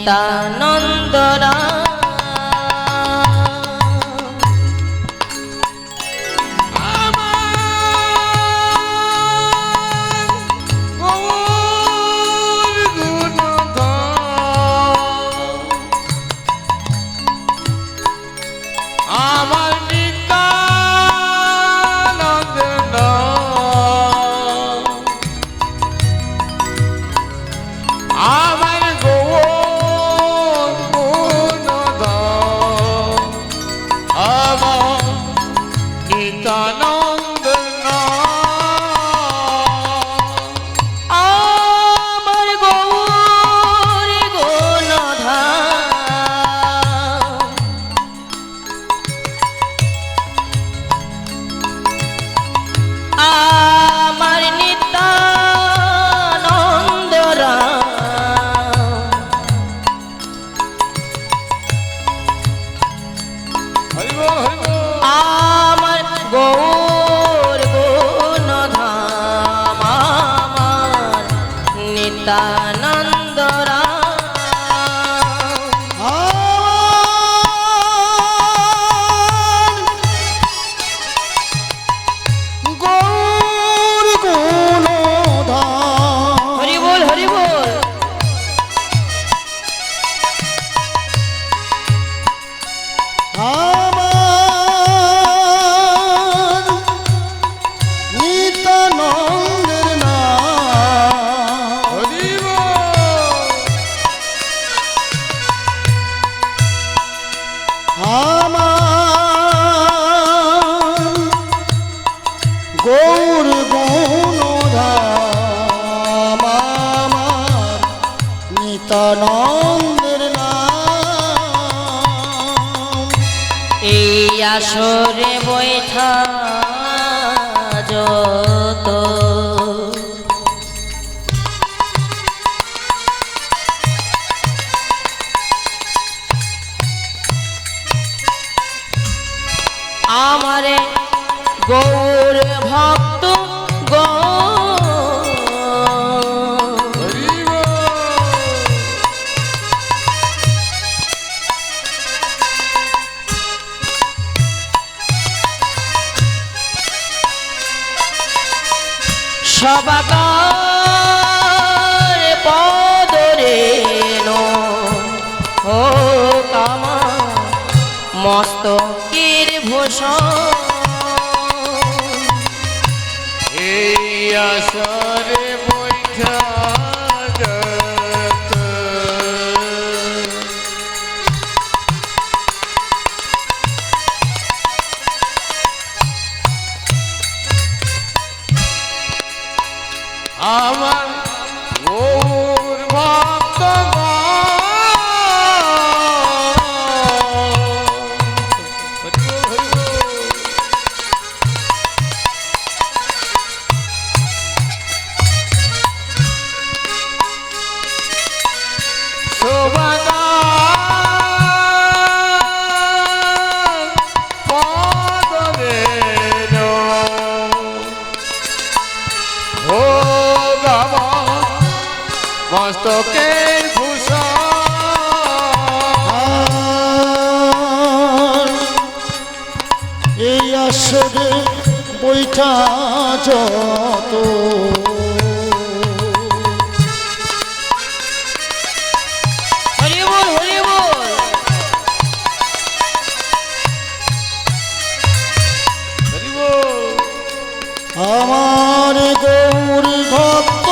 নিত্যানন্দ নিত্যানন্দ গৌর গুণধাম হরি বল হরি বল আমার নিত্যানন্দের নাম আমার গৌর গুণধাম আমার নিত্যানন্দের নাম এই আসরে বৈঠা যত আমারে গৌর ভক্ত সবাকার পদরে ও কামা মস্তকের ভূষণ এই আসরে বৈঠা যত আমার গৌর ভক্ত মস্তকের ভূষণ এই আসরে বৈঠা যত হরি বল হরি বল আমার গৌর ভক্ত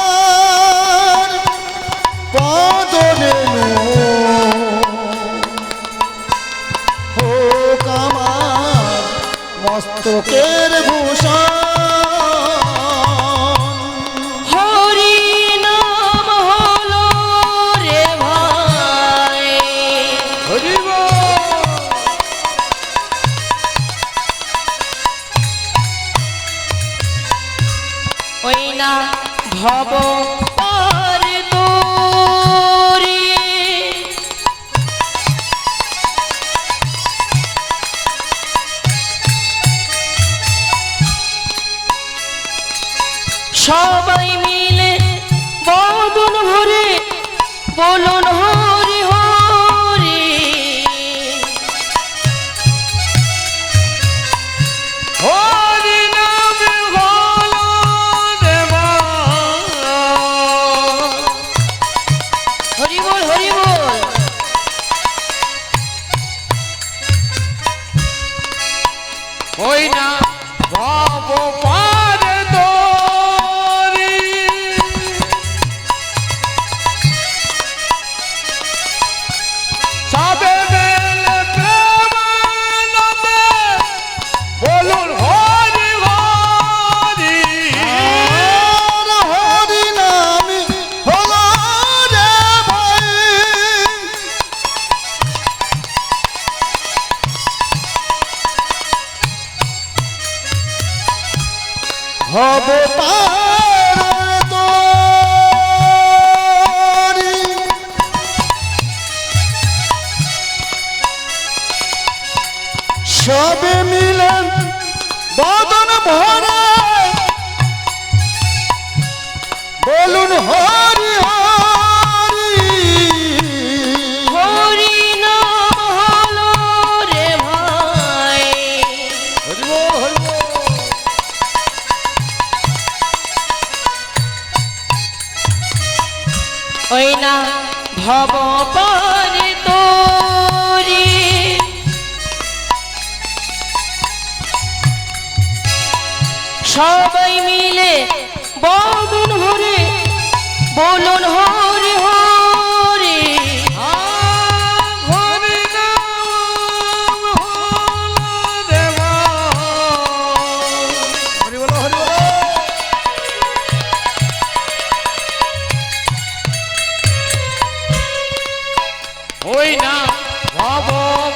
সবাকার পদরেণু হোক আমার মস্তকের ভূষণ হরি নাম হলো রে ভাই হরি ওই না ভব পার তোরি সবাই মিলে বদন ভরে বলুন হরি হরি। হরি নাম হলো দেবা হরি বল হরি বল। ওই না ভব পার দরি সবে মেলে প্রেমানন্দে বলুন হরি হরি। আর হরি নামে হলো রে ভাই, ভব পার তরি সবে মিলেন বদন ভরে বলুন হরি হরি। হরি নাম হলো রে ভাই। হরি বল হরি বল। ওই না ভব পারে তোরি সবাই মিলে বদন ভরে বলুন হরি হরি। হরি নাম হলো দেবা হরি বল হরি বল। ওই না ভব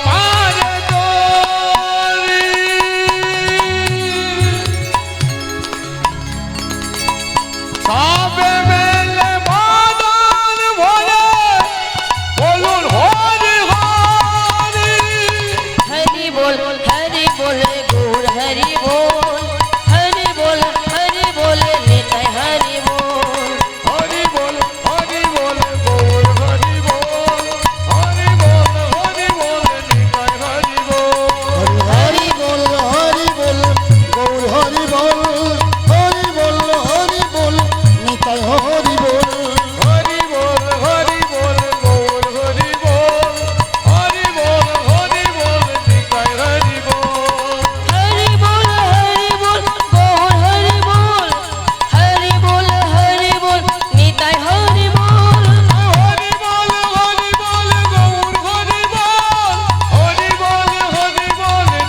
পার দরি সবে মেলে বদন ভরে বলুন হরি হরি। হরি বল গৌর হরি বল নিতাই হরি বল। হরি বল গৌর হরি বল। হরি বল নিতাই হরি বল। হরি বল হরি বল গৌর হরি বল, হরি বল নিতাই হরি বল। হরি বল গৌর হরি বল। হরি বল নিতাই হরি বল। হরি বল গৌর হরি বল, হরি বল নিতাই হরি বল। হরি বল গৌর হরি বল। হরি বল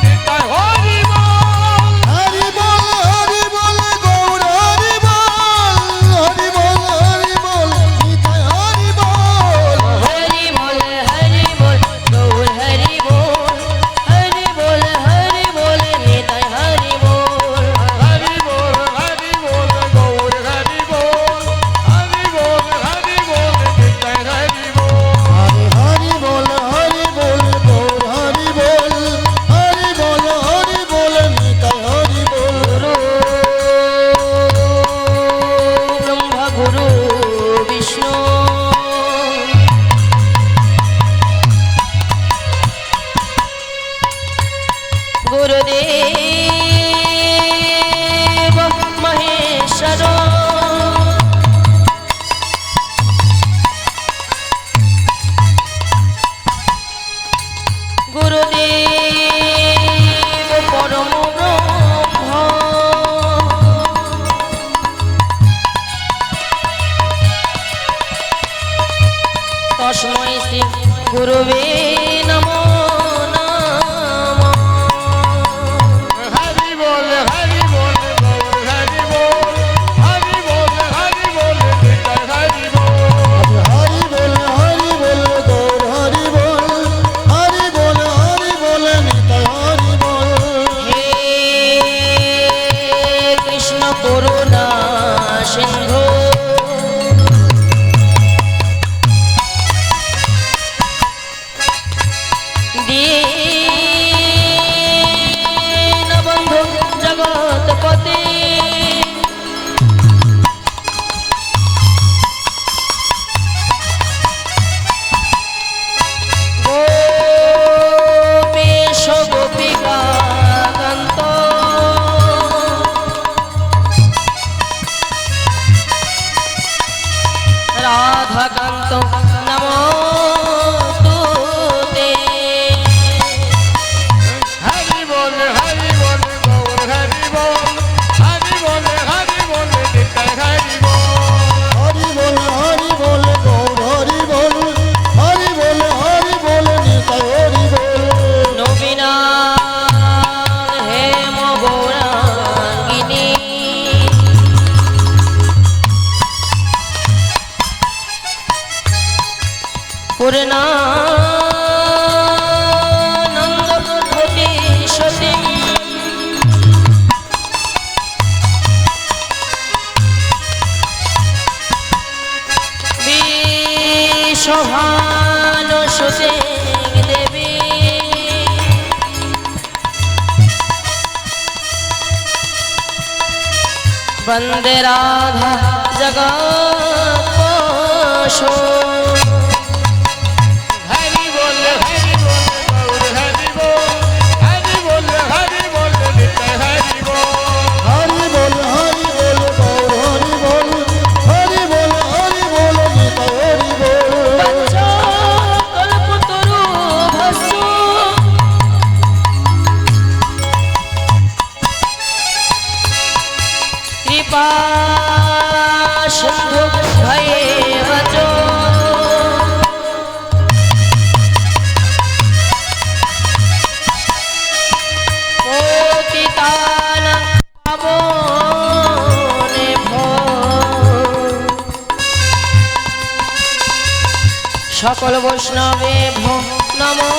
নিতাই হরি বল। হরি বল গৌর হরি বল, হরি বল নিতাই হরি বল। হরি বল গৌর হরি বল, হরি বল নিতাই হরি বল। হরি বল গৌর হরি বল। হরি বল নিতাই হরি বল। হরি বল গৌর হরি বল, হরি বল নিতাই হরি বল। গুরু ব্রহ্মা গুরু বিষ্ণু গুরুদেব মহেশ্বর গুরুদেব পরম ব্রহ্ম তস্मै শ্রী গুরুবে নমো নমঃ। পূর্ণানন্দ কোটি সতী বিশ্বভানুসুতে দেবী বন্দে রাধা জগৎপোষো হরি বল গৌর হরি বল হরি বল নিতাই হরি বল হরি বল গৌর হরি বল হরি বল নিতাই হরি বল কল্পতরু ভস্য কৃপা সিন্ধু ভয়ে বচ পতিতান পাবনে সকল বৈষ্ণবে নমো